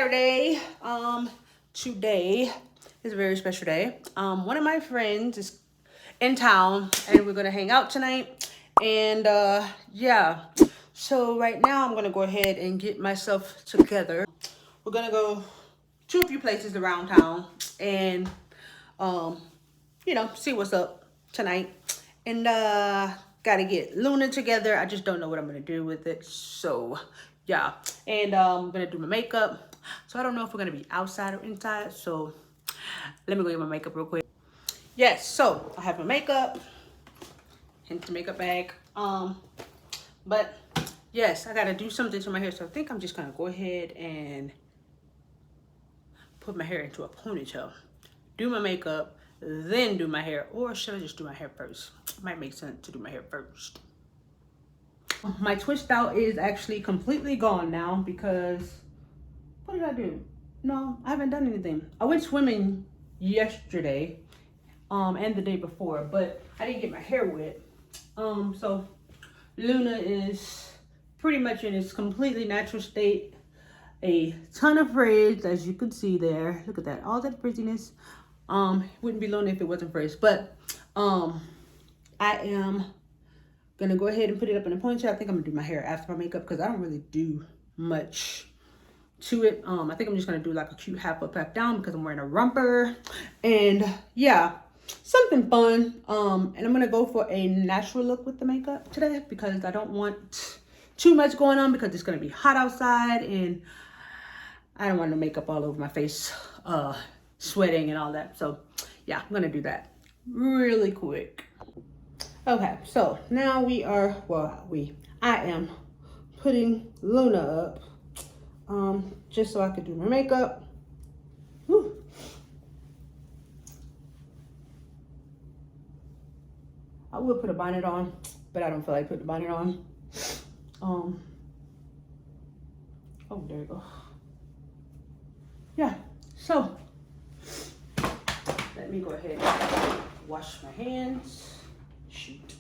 Saturday. Today is a very special day. One of my friends is in town and we're gonna hang out tonight. And yeah. So right now I'm gonna go ahead and get myself together. We're gonna go to a few places around town and see what's up tonight. And gotta get Luna together. I just don't know what I'm gonna do with it. So yeah. And I'm gonna do my makeup. So I don't know if we're gonna be outside or inside. So let me go get my makeup real quick. Yes, so I have my makeup, hence the makeup bag. But yes, I gotta do something to my hair. So I think I'm just gonna go ahead and put my hair into a ponytail, do my makeup, then do my hair. Or should I just do my hair first? It might make sense to do my hair first. My twist out is actually completely gone now because what did I do? No, I haven't done anything. I went swimming yesterday and the day before, but I didn't get my hair wet. So Luna is pretty much in its completely natural state. A ton of frizz, as you can see there. Look at that, all that frizziness. Wouldn't be Luna if it wasn't frizz, but I am gonna go ahead and put it up in a ponytail. I think I'm gonna do my hair after my makeup because I don't really do much to it. I think I'm just gonna do like a cute half up, half down because I'm wearing a romper. And yeah, something fun. And I'm gonna go for a natural look with the makeup today because I don't want too much going on because it's gonna be hot outside and I don't want no makeup all over my face, sweating and all that. So yeah, I'm gonna do that really quick. Okay, so now I am putting Luna up, just so I could do my makeup. Whew. I would put a bonnet on, but I don't feel like putting a bonnet on. Oh, there you go. Yeah, so let me go ahead and wash my hands. Shoot.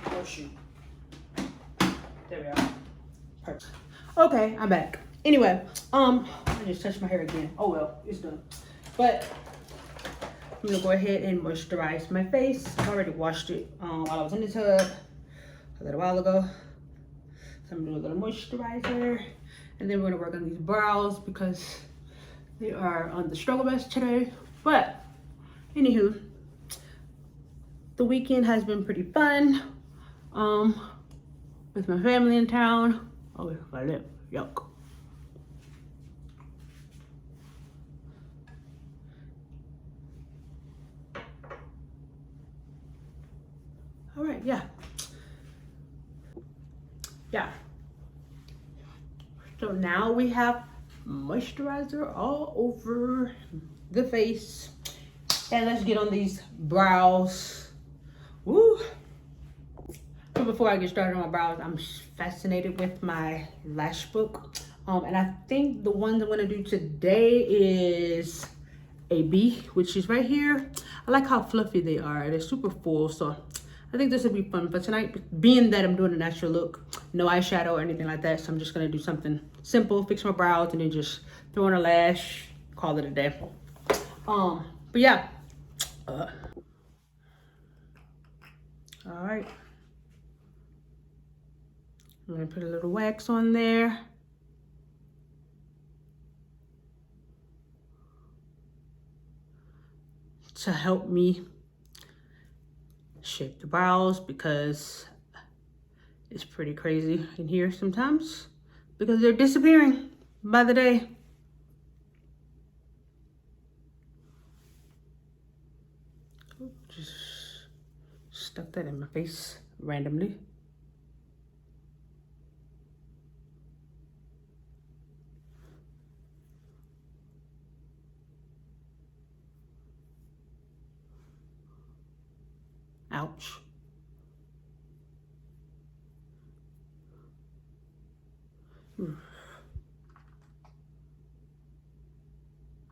Oh shoot. There we are. Perfect. Okay, I'm back. Anyway, I just touched my hair again. Oh well, it's done. But I'm gonna go ahead and moisturize my face. I've already washed it while I was in the tub a little while ago. So I'm gonna do a little moisturizer. And then we're gonna work on these brows because they are on the struggle bus today. But anywho, the weekend has been pretty fun. With my family in town. Oh, my lip, yuck. All right, yeah. So now we have moisturizer all over the face. And let's get on these brows. Woo. But before I get started on my brows, I'm fascinated with my lash book. And I think the one I'm gonna do today is a B, which is right here. I like how fluffy they are. They're super full, so I think this will be fun for tonight. Being that I'm doing a natural look, no eyeshadow or anything like that, so I'm just gonna do something simple, fix my brows, and then just throw on a lash, call it a day. But yeah. All right. I'm gonna put a little wax on there. To help me shape the brows because it's pretty crazy in here sometimes because they're disappearing by the day. Just stuck that in my face randomly. Ouch.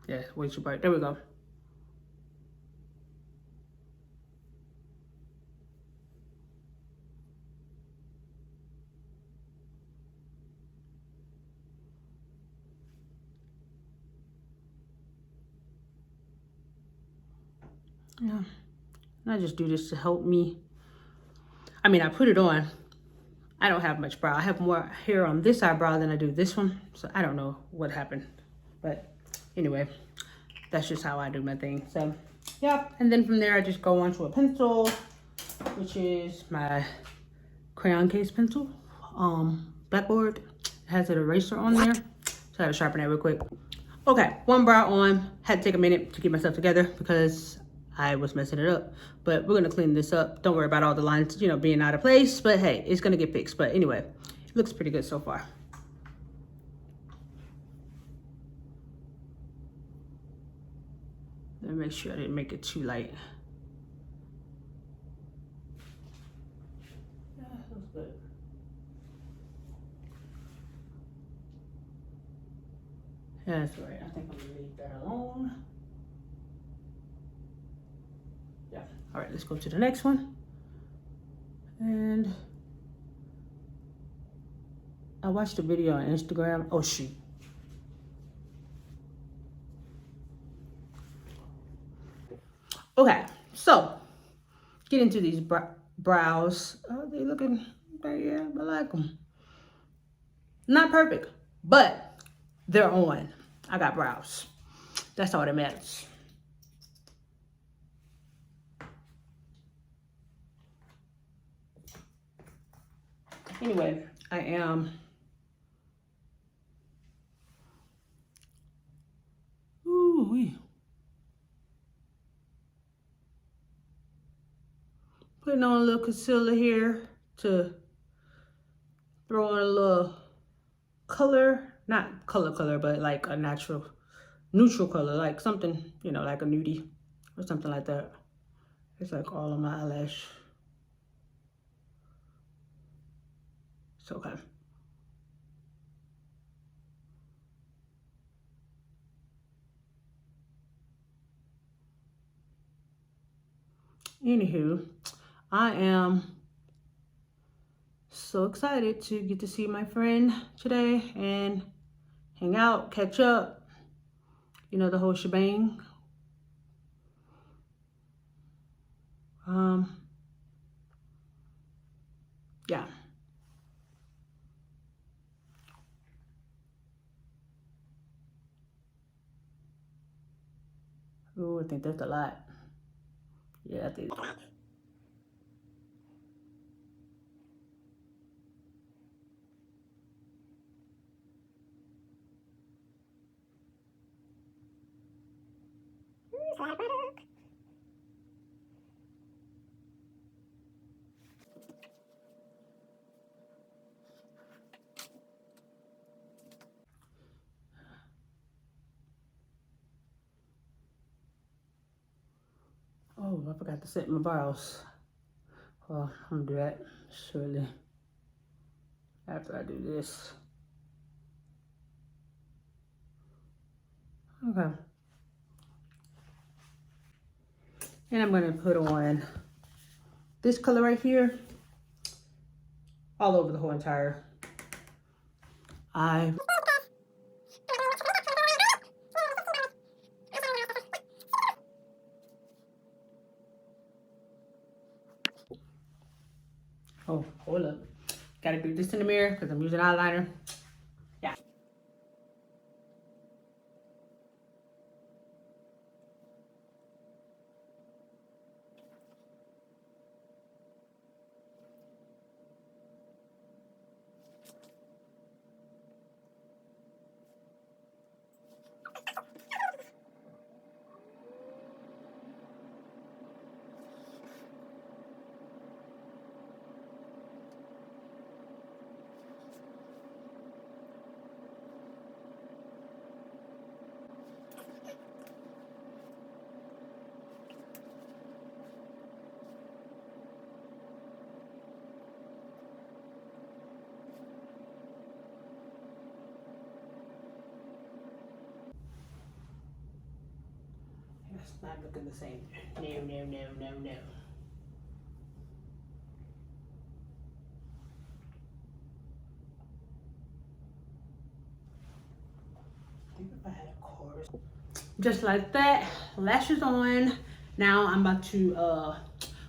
Yeah, way too bright. There we go. Yeah. And I just do this to help me. I mean, I put it on. I don't have much brow. I have more hair on this eyebrow than I do this one. So I don't know what happened. But anyway, that's just how I do my thing. So, yeah. And then from there, I just go on to a pencil, which is my crayon case pencil. Blackboard. It has an eraser on there. So I had to sharpen that real quick. Okay, one brow on. Had to take a minute to get myself together because I was messing it up. But we're gonna clean this up. Don't worry about all the lines, you know, being out of place. But hey, it's gonna get fixed. But anyway, it looks pretty good so far. Let me make sure I didn't make it too light. Yeah, that looks good. That's right. I think I'm gonna leave that alone. Yeah. All right, let's go to the next one. And I watched a video on Instagram. Oh shoot. Okay, so get into these brows. Oh, they looking, yeah, I like them. Not perfect, but they're on. I got brows. That's all that matters. Anyway, I am putting on a little concealer here to throw on a little color, not color, but like a natural, neutral color, like something, you know, like a nudie or something like that. It's like all on my eyelash. It's okay. Anywho, I am so excited to get to see my friend today and hang out, catch up, you know, the whole shebang. Yeah. Oh, I think that's a lot. Yeah, I think. Oh, I forgot to set my brows. Well, I'm gonna do that shortly after I do this. Okay. And I'm gonna put on this color right here all over the whole entire eye. Oh, hold up. Gotta do this in the mirror because I'm using eyeliner. Yeah. It's not looking the same. No, no, no, no, no. I think if I had a chorus. Just like that, lashes on, Now I'm about to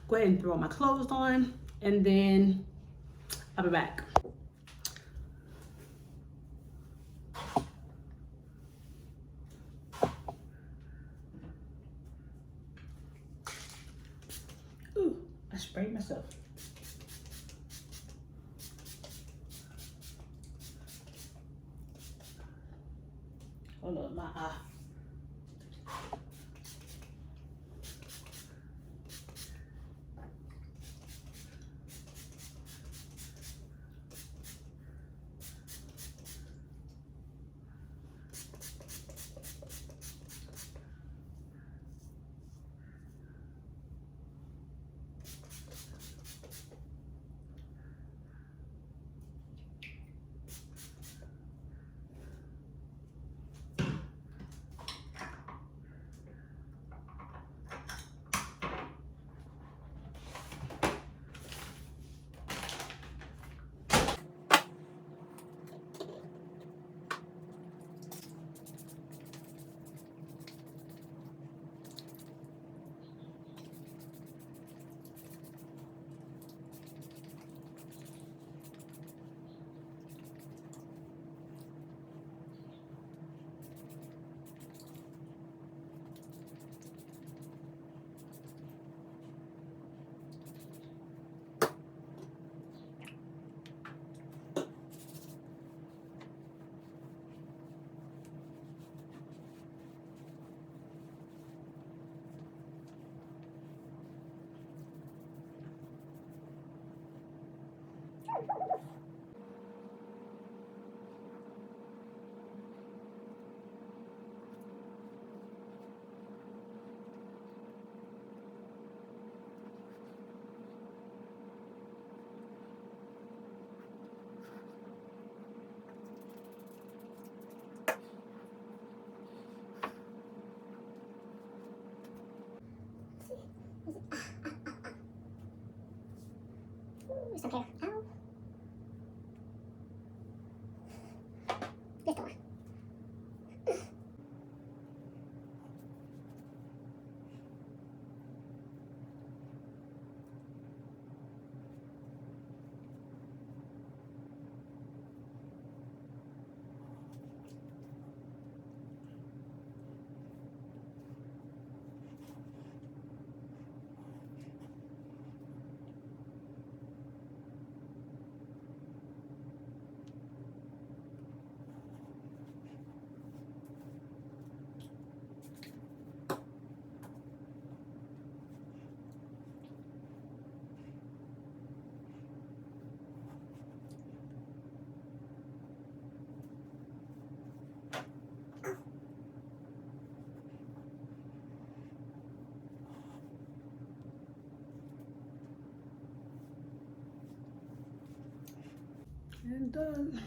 go ahead and throw my clothes on, and then I'll be back. Ooh, I sprayed myself. Hold on, my eye. It's okay. Ow. Lift on. And done.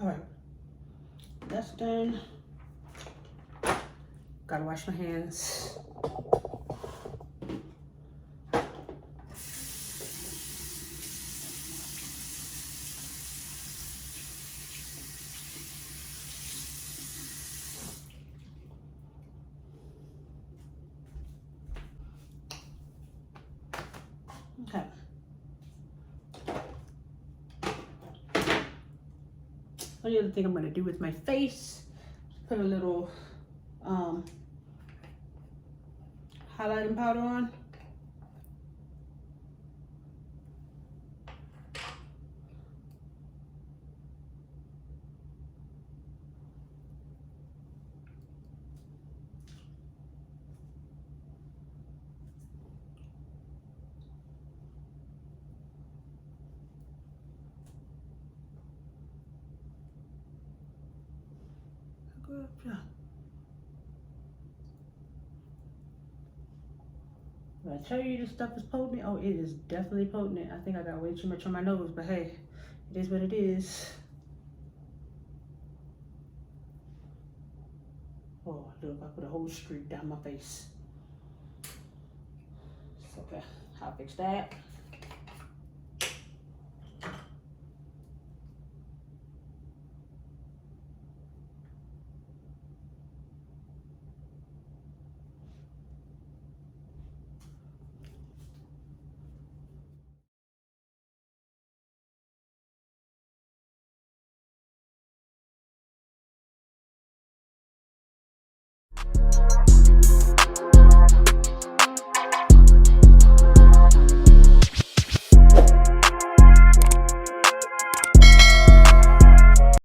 All right, that's done. Gotta wash my hands. Okay. Only other thing I'm gonna do with my face, put a little highlighting powder on. Yeah. When I tell you this stuff is potent, oh, it is definitely potent. I think I got way too much on my nose, but hey, it is what it is. Oh, look, I put a whole streak down my face. It's okay. I'll fix that.